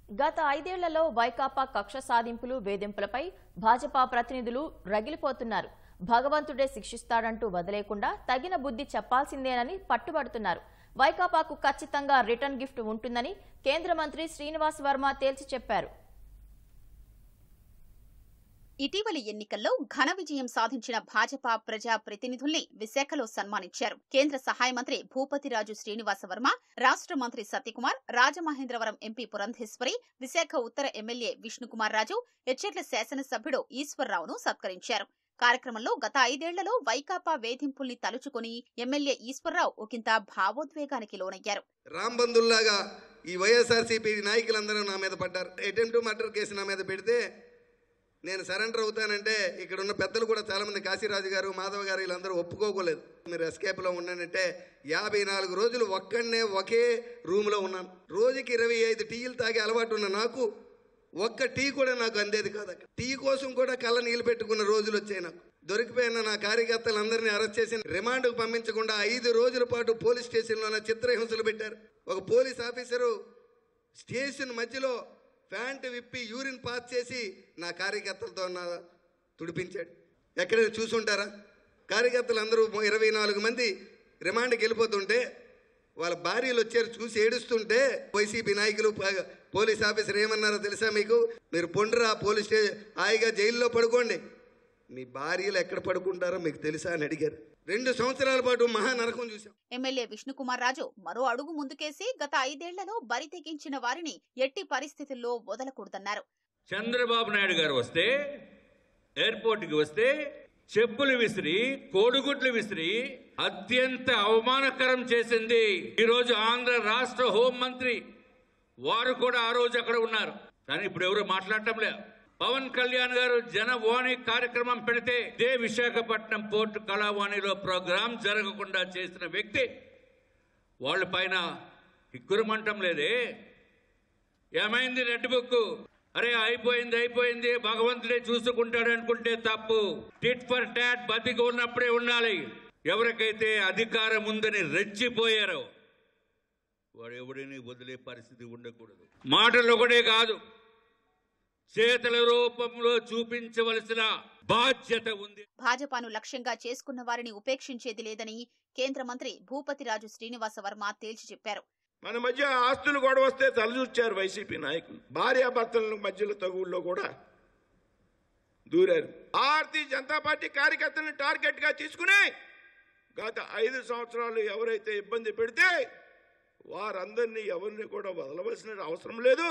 గత 5 ఏళ్లలో వైకాపా కక్ష సాధింపులు వేధింపులపై భాజపా ప్రతినిధులు రగిలిపోతున్నారు. భగవంతుడే శిక్షిస్తాడంటూ వదిలేకుండా తగిన బుద్ధి చెప్పాల్సిందేనని పట్టుబడుతున్నారు. వైకాపాకు ఖచ్చితంగా రిటర్న్ గిఫ్ట్ ఉంటుందని కేంద్ర మంత్రి శ్రీనివాస్ వర్మ తేల్చి చెప్పారు. ఇటీవలి ఎన్నికల్లో ఘన విజయం సాధించిన భాజపా ప్రజా ప్రతినిధుల్ని విశాఖలో సన్మానించారు. కేంద్ర సహాయ మంత్రి భూపతిరాజు శ్రీనివాస వర్మ, రాష్ట్ర మంత్రి సత్యకుమార్, రాజమహేంద్రవరం ఎంపీ పురంధేశ్వరి, విశాఖ ఉత్తర ఎమ్మెల్యే విష్ణుకుమార్ రాజు, ఎచ్చెర్ల శాసనసభ్యుడు ఈశ్వర్రావును సత్కరించారు. కార్యక్రమంలో గత 5 ఏళ్లలో వైకాపా వేధింపుల్ని తలుచుకుని ఎమ్మెల్యే ఈశ్వర్రావు ఒకంత భావోద్వేగానికి లోనయ్యారు. రాంబంధుల్లాగా ఈ వైఎస్ఆర్సీపీ నాయకులందరూ నా మీద పడ్డారు. అటెంప్ట్ మర్డర్ కేసు నా మీద పెడితే నేను సరెండర్ అవుతానంటే ఇక్కడ ఉన్న పెద్దలు కూడా చాలామంది, కాశీరాజు గారు, మాధవ్ గారు, వీళ్ళందరూ ఒప్పుకోలేదు. మీరు ఎస్కేప్లో ఉన్నానంటే 54 రోజులు ఒక్కడనే ఒకే రూమ్లో ఉన్నాను. రోజుకి 25 టీలు తాగే అలవాటు ఉన్న నాకు ఒక్క టీ కూడా నాకు అందేది కాదు. టీ కోసం కూడా కళ్ళ నీళ్ళు పెట్టుకున్న రోజులు వచ్చాయి. నాకు దొరికిపోయిన నా కార్యకర్తలందరినీ అరెస్ట్ చేసి రిమాండ్కు పంపించకుండా 5 రోజుల పాటు పోలీస్ స్టేషన్లోనే చిత్రహింసలు పెట్టారు. ఒక పోలీస్ ఆఫీసరు స్టేషన్ మధ్యలో ప్యాంటు విప్పి యూరిన్ పాస్ చేసి నా కార్యకర్తలతో తుడిపించాడు. ఎక్కడైనా చూసుంటారా? కార్యకర్తలు అందరూ 24 మంది రిమాండ్కి వెళ్ళిపోతుంటే వాళ్ళ భార్యలు వచ్చారు, చూసి ఏడుస్తుంటే వైసీపీ నాయకులు పోలీస్ ఆఫీసర్ ఏమన్నారో తెలుసా మీకు? మీరు పొండ్రా పోలీస్ స్టేషన్ హాయిగా జైల్లో పడుకోండి, మీ భార్యలు ఎక్కడ పడుకుంటారో మీకు తెలుసా అని అడిగారు. 2 సంవత్సరాల పాటు మహానరకం చూశాం. ఎమ్మెల్యే విష్ణుకుమార్ రాజు మరో అడుగు ముందుకేసి గత 5 ఏళ్లలో బరి తెగించిన వారిని ఎట్టి పరిస్థితుల్లో వదలకూడదన్నారు. చంద్రబాబు నాయుడు గారు వస్తే, ఎయిర్పోర్ట్కి వస్తే చెప్పులు విసిరి, కోడిగుడ్లు విసిరి అత్యంత అవమానకరం చేసింది ఈరోజు ఆంధ్ర రాష్ట్ర హోంమంత్రి. వారు కూడా ఆ రోజు అక్కడ ఉన్నారు, కానీ ఇప్పుడు ఎవరు మాట్లాడటం లేదు. పవన్ కళ్యాణ్ గారు జనవాణి కార్యక్రమం పెడితే ఇదే విశాఖపట్నం పోర్టు కళావాణిలో ప్రోగ్రాం జరగకుండా చేసిన వ్యక్తి వాళ్ళ పైన కిక్కురుమంటం లేదే. ఏమైంది రెడ్ బుక్? అరే అయిపోయింది భగవంతుడే చూసుకుంటాడు అనుకుంటే తప్పు. టిట్ ఫర్ టాట్ బతికి ఉన్నప్పుడే ఉండాలి. ఎవరికైతే అధికారం ఉందని రెచ్చిపోయారో వాడు ఎవడిని వదిలే పరిస్థితి ఉండకూడదు. మాటలు ఒకటే కాదు, చేతల రూపంలో చూపించవలసిన బాధ్యత ఉంది. భాజపాను లక్ష్యంగా చేసుకున్న వారిని ఉపేక్షించేది లేదని కేంద్ర మంత్రి భూపతిరాజు శ్రీనివాస వర్మ తేల్చి చెప్పారు. మన మధ్య ఆస్తులు గొడవ వస్తే తలచూర్చారు వైసీపీ నాయకులు. భార్యాభర్తల మధ్యలో తగుల్లో కూడా దూరారు. భారతీయ జనతా పార్టీ కార్యకర్తలను టార్గెట్ గా తీసుకుని గత 5 సంవత్సరాలు ఎవరైతే ఇబ్బంది పెడితే వారందరినీ ఎవరిని కూడా వదలవలసిన అవసరం లేదు.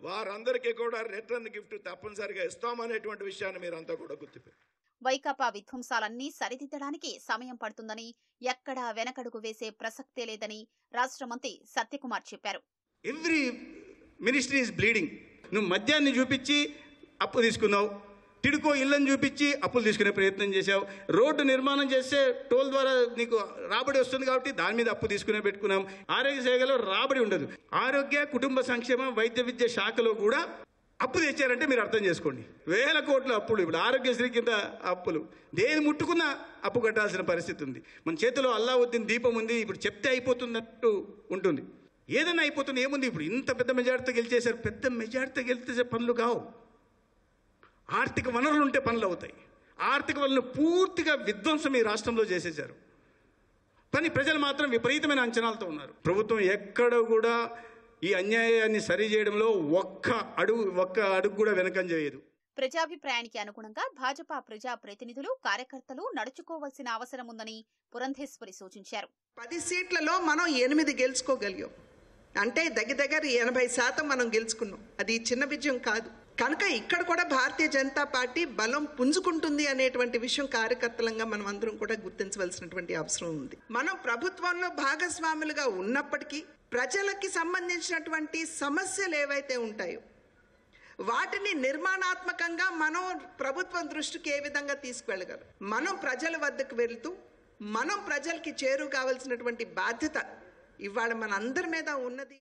వారందరికీ కూడా రిటర్న్ గిఫ్ట్ తప్పనిసరిగా ఇస్తామనేటువంటి విషయాన్ని మీరంతా కూడా గుర్తుపెట్టారు. వైకాపా విధ్వంసాలన్నీ సరిదిద్దడానికి సమయం పడుతుందని, ఎక్కడా వెనకడుగు వేసే ప్రసక్తే లేదని రాష్ట్ర మంత్రి సత్యకుమార్ చెప్పారు. Every ministry is bleeding. నువ్వు మద్యాన్ని చూపించి అప్పు తీసుకున్నావు, టిడ్కో ఇళ్లను చూపించి అప్పులు తీసుకునే ప్రయత్నం చేశావు, రోడ్డు నిర్మాణం చేస్తే టోల్ ద్వారా నీకు రాబడి వస్తుంది కాబట్టి దాని మీద అప్పు తీసుకునే పెట్టుకున్నాం. ఆరోగ్య శాఖలో రాబడి ఉండదు. ఆరోగ్య కుటుంబ సంక్షేమ వైద్య విద్య శాఖలో కూడా అప్పు తెచ్చారంటే మీరు అర్థం చేసుకోండి. 1000 కోట్ల అప్పులు. ఇప్పుడు ఆరోగ్యశ్రీ కింద అప్పులు. దేని ముట్టుకున్నా అప్పు కట్టాల్సిన పరిస్థితి ఉంది. మన చేతిలో అల్లావుద్దీన్ దీపం ఉంది. ఇప్పుడు చెప్తే అయిపోతున్నట్టు ఉంటుంది. ఏదైనా అయిపోతుంది. ఏముంది? ఇప్పుడు ఇంత పెద్ద మెజార్టీతో గెలిచేశారు. పెద్ద మెజార్టీతో గెలిచే పనులు కావు. ఆర్థిక వనరులు ఉంటే పనులు అవుతాయి. ఆర్థిక వనరులు పూర్తిగా విధ్వంసం ఈ రాష్ట్రంలో చేసేశారు. కానీ ప్రజలు మాత్రం విపరీతమైన అంచనాలతో ఉన్నారు. ప్రభుత్వం ఎక్కడ కూడా ఈ అన్యాయాన్ని సరిచేయడంలో ఒక్క అడుగు కూడా వెనకం చేయదు. ప్రజాభిప్రాయానికి అనుగుణంగా భాజపా ప్రజా ప్రతినిధులు, కార్యకర్తలు నడుచుకోవాల్సిన అవసరం ఉందని పురంధేశ్వరి సూచించారు. 10 సీట్లలో మనం 8 గెలుచుకోగలిగాం. అంటే దగ్గర 80% మనం గెలుచుకున్నాం. అది చిన్న విజయం కాదు. కనుక ఇక్కడ కూడా భారతీయ జనతా పార్టీ బలం పుంజుకుంటుంది అనేటువంటి విషయం కార్యకర్తలంగా మనం అందరం కూడా గుర్తించవలసినటువంటి అవసరం ఉంది. మనం ప్రభుత్వంలో భాగస్వాములుగా ఉన్నప్పటికీ ప్రజలకి సంబంధించినటువంటి సమస్యలు ఏవైతే ఉంటాయో వాటిని నిర్మాణాత్మకంగా మనం ప్రభుత్వం దృష్టికి ఏ విధంగా తీసుకువెళ్ళగలం, మనం ప్రజల వద్దకు వెళ్తూ మనం ప్రజలకి చేరువ కావాల్సినటువంటి బాధ్యత ఇవాళ మన అందరి మీద ఉన్నది.